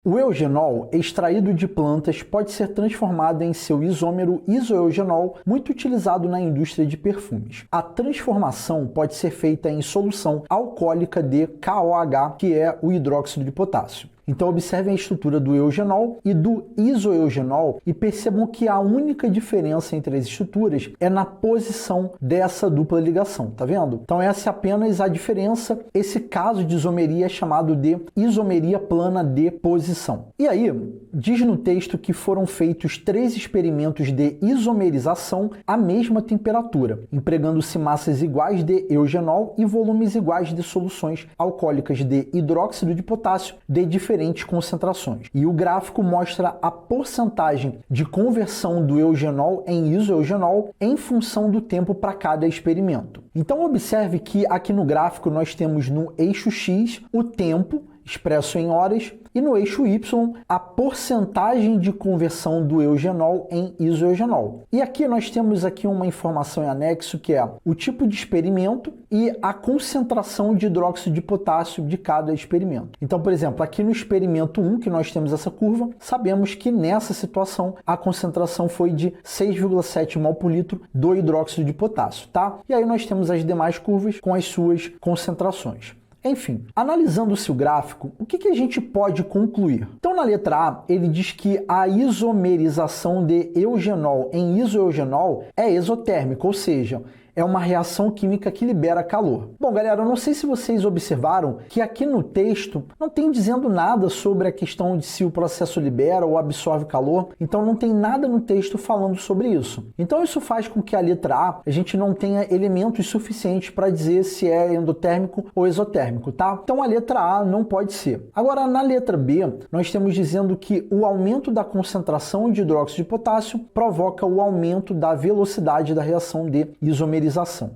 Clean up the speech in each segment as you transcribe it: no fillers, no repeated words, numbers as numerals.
O eugenol, extraído de plantas, pode ser transformado em seu isômero isoeugenol, muito utilizado na indústria de perfumes. A transformação pode ser feita em solução alcoólica de KOH, que é o hidróxido de potássio. Então observem a estrutura do eugenol e do isoeugenol e percebam que a única diferença entre as estruturas é na posição dessa dupla ligação, tá vendo? Então essa é apenas a diferença. Esse caso de isomeria é chamado de isomeria plana de posição. E aí, diz no texto que foram feitos 3 experimentos de isomerização à mesma temperatura, empregando-se massas iguais de eugenol e volumes iguais de soluções alcoólicas de hidróxido de potássio de diferentes concentrações. E o gráfico mostra a porcentagem de conversão do eugenol em isoeugenol em função do tempo para cada experimento. Então observe que aqui no gráfico nós temos no eixo X o tempo expresso em horas e no eixo Y a porcentagem de conversão do eugenol em isoeugenol. E aqui nós temos aqui uma informação em anexo que é o tipo de experimento e a concentração de hidróxido de potássio de cada experimento. Então, por exemplo, aqui no experimento 1, que nós temos essa curva, sabemos que nessa situação a concentração foi de 6,7 mol por litro do hidróxido de potássio, tá? E aí nós temos as demais curvas com as suas concentrações. Enfim, analisando-se o gráfico, o que a gente pode concluir? Então, na letra A, ele diz que a isomerização de eugenol em isoeugenol é exotérmica, ou seja, é uma reação química que libera calor. Bom, galera, eu não sei se vocês observaram que aqui no texto não tem dizendo nada sobre a questão de se o processo libera ou absorve calor, então não tem nada no texto falando sobre isso. Então isso faz com que a letra A gente não tenha elementos suficientes para dizer se é endotérmico ou exotérmico, tá? Então a letra A não pode ser. Agora, na letra B, nós temos dizendo que o aumento da concentração de hidróxido de potássio provoca o aumento da velocidade da reação de isomerização.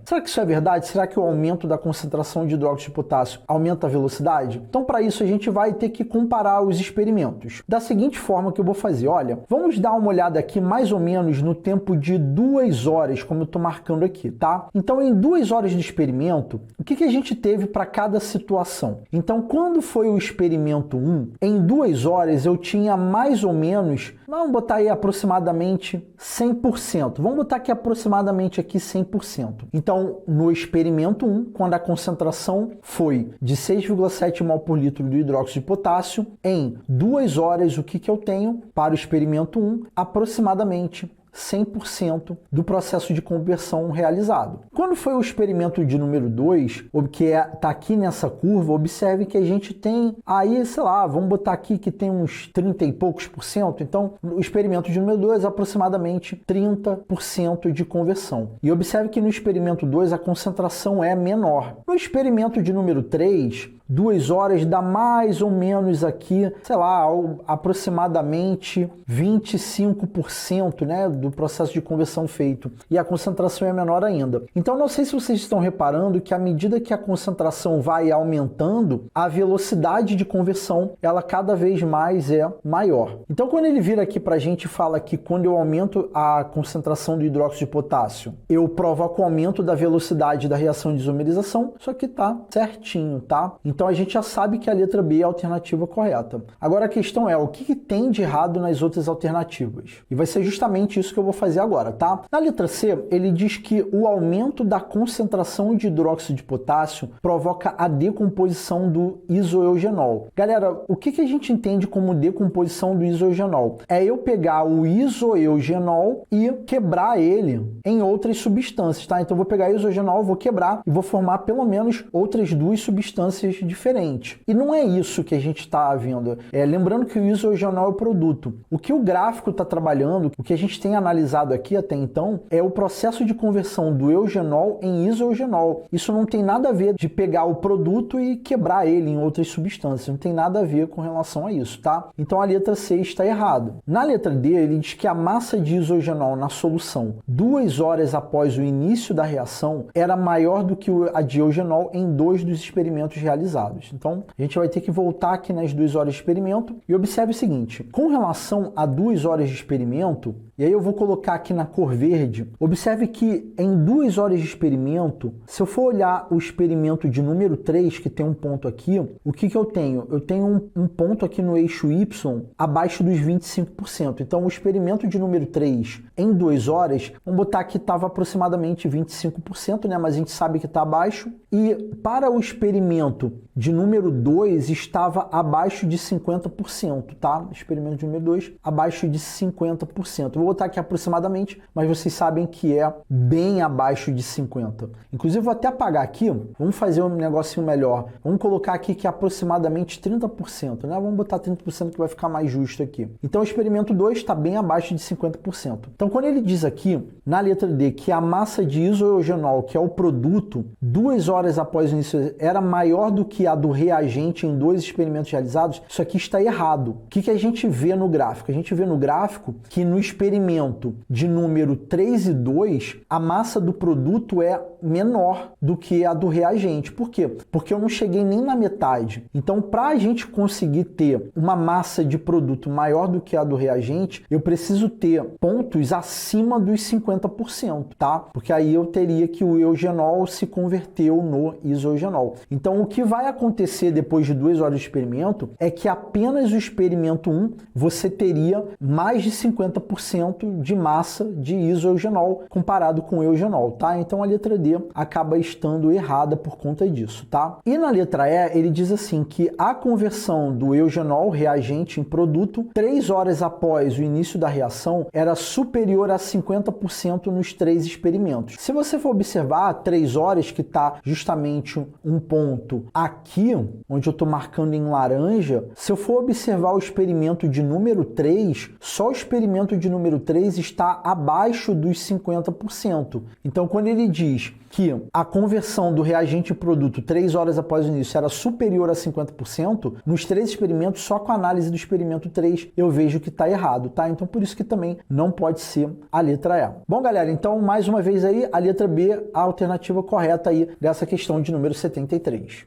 Será que isso é verdade? Será que o aumento da concentração de hidróxido de potássio aumenta a velocidade? Então, para isso, a gente vai ter que comparar os experimentos. Da seguinte forma que eu vou fazer, olha, vamos dar uma olhada aqui mais ou menos no tempo de 2 horas, como eu estou marcando aqui, tá? Então, em 2 horas de experimento, o que a gente teve para cada situação? Então, quando foi o experimento 1, em 2 horas eu tinha mais ou menos, vamos botar aí aproximadamente 100%. Vamos botar aqui aproximadamente aqui 100%. Então, no experimento 1, quando a concentração foi de 6,7 mol por litro do hidróxido de potássio, em 2 horas, o que eu tenho para o experimento 1? Aproximadamente 100% do processo de conversão realizado. Quando foi o experimento de número 2, que está aqui nessa curva, observe que a gente tem aí, sei lá, vamos botar aqui que tem uns 30 e poucos por cento. Então, o experimento de número 2, aproximadamente 30% de conversão. E observe que no experimento 2 a concentração é menor. No experimento de número 3, 2 horas dá mais ou menos aqui, sei lá, aproximadamente 25%, né, do processo de conversão feito. E a concentração é menor ainda. Então, não sei se vocês estão reparando que à medida que a concentração vai aumentando, a velocidade de conversão, ela cada vez mais é maior. Então, quando ele vira aqui para a gente e fala que quando eu aumento a concentração do hidróxido de potássio, eu provoco o aumento da velocidade da reação de isomerização, isso aqui tá certinho, tá? Então, a gente já sabe que a letra B é a alternativa correta. Agora a questão é, o que tem de errado nas outras alternativas? E vai ser justamente isso que eu vou fazer agora, tá? Na letra C, ele diz que o aumento da concentração de hidróxido de potássio provoca a decomposição do isoeugenol. Galera, o que a gente entende como decomposição do isoeugenol? É eu pegar o isoeugenol e quebrar ele em outras substâncias, tá? Então eu vou pegar o isoeugenol, vou quebrar e vou formar pelo menos outras 2 substâncias diferentes. E não é isso que a gente está vendo. Lembrando que o isoeugenol é o produto. O que o gráfico está trabalhando, o que a gente tem analisado aqui até então, é o processo de conversão do eugenol em isoeugenol. Isso não tem nada a ver de pegar o produto e quebrar ele em outras substâncias. Não tem nada a ver com relação a isso, tá? Então a letra C está errada. Na letra D, ele diz que a massa de isogenol na solução 2 horas após o início da reação era maior do que a de eugenol em 2 dos experimentos realizados. realizados. Então, a gente vai ter que voltar aqui nas 2 horas de experimento e observe o seguinte, com relação a 2 horas de experimento, e aí eu vou colocar aqui na cor verde, observe que em 2 horas de experimento, se eu for olhar o experimento de número 3, que tem um ponto aqui, o que eu tenho? Eu tenho um ponto aqui no eixo Y abaixo dos 25%. Então, o experimento de número 3 em 2 horas, vamos botar aqui estava aproximadamente 25%, né? Mas a gente sabe que está abaixo. E para o experimento de número 2 estava abaixo de 50%, tá? Experimento de número 2 abaixo de 50%. Vou botar aqui aproximadamente, mas vocês sabem que é bem abaixo de 50%. Inclusive, vou até apagar aqui, vamos fazer um negocinho melhor. Vamos colocar aqui que é aproximadamente 30%, né? Vamos botar 30% que vai ficar mais justo aqui. Então, o experimento 2 está bem abaixo de 50%. Então, quando ele diz aqui, na letra D, que a massa de isoeugenol, que é o produto, 2 horas após o início, era maior do que a do reagente em 2 experimentos realizados, isso aqui está errado. O que a gente vê no gráfico? A gente vê no gráfico que no experimento de número 3 e 2, a massa do produto é menor do que a do reagente. Por quê? Porque eu não cheguei nem na metade. Então, para a gente conseguir ter uma massa de produto maior do que a do reagente, eu preciso ter pontos acima dos 50%, tá? Porque aí eu teria que o eugenol se converteu no isogenol. Então, o que vai acontecer depois de 2 horas de experimento é que apenas o experimento 1 você teria mais de 50% de massa de isogenol comparado com o eugenol, tá? Então, a letra D acaba estando errada por conta disso, tá? E na letra E, ele diz assim que a conversão do eugenol, reagente em produto, 3 horas após o início da reação, era superior a 50% nos 3 experimentos. Se você for observar, 3 horas, que está justamente um ponto aqui, onde eu estou marcando em laranja, se eu for observar o experimento de número 3, só o experimento de número 3 está abaixo dos 50%. Então, quando ele diz que a conversão do reagente em produto 3 horas após o início era superior a 50%, nos 3 experimentos, só com a análise do experimento 3, eu vejo que está errado, tá? Então, por isso que também não pode ser a letra E. Bom, galera, então, mais uma vez aí, a letra B, a alternativa correta aí dessa questão de número 73.